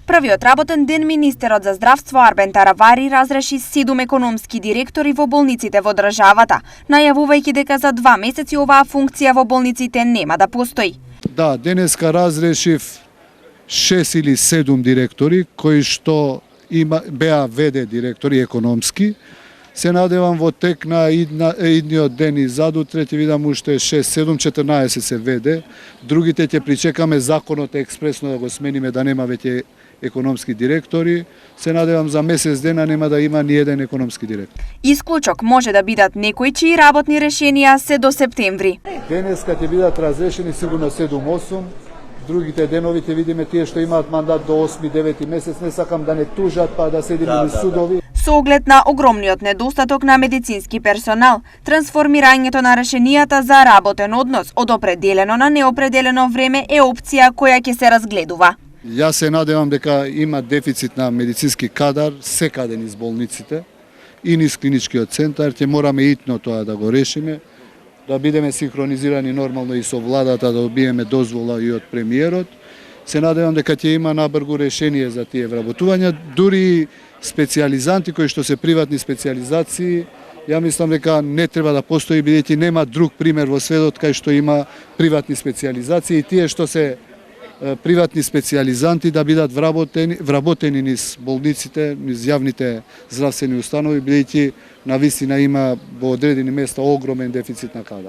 Првиот работен ден министерот за здравство Арбен Таравари разреши 7 економски директори во болниците во државата, најавувајќи дека за 2 месеци оваа функција во болниците нема да постои. Да, денеска разрешив 6 или 7 директори кои што беа ВД директори економски. Се надевам во тек на идниот ден и задутре ќе видам уште 6, 7, 14 се ВД. Другите ќе причекаме законот експресно да го смениме, да нема веќе економски директори. Се надевам за месец дена нема да има ни еден економски директор. Исклучок може да бидат некои чии работни решенија се до септември. Денеска ќе бидат разрешени сигурно 7-8. Другите денови ќе видиме тие што имаат мандат до 8-9 месец, не сакам да не тужат па да седиме низ судови. Со оглед на огромниот недостаток на медицински персонал, трансформирањето на решенијата за работен однос од определено на неопределено време е опција која ќе се разгледува. Јас се надевам дека има дефицит на медицински кадар секаде низ болниците и низ клиничкиот центар, ќе мораме итно тоа да го решиме, да бидеме синхронизирани нормално и со владата, да добиеме дозвола и од премиерот. Се надевам дека ќе има набрзо решение за тие вработувања, дури специјализанти кои што се приватни специјализации. Ја мислам дека не треба да постои, бидејќи нема друг пример во светот кај што има приватни специјализации и тие што се приватни специјализанти да бидат вработени низ болниците, низ јавните здравствени установи, бидејќи навистина има во одредени места огромен дефицит на кадар.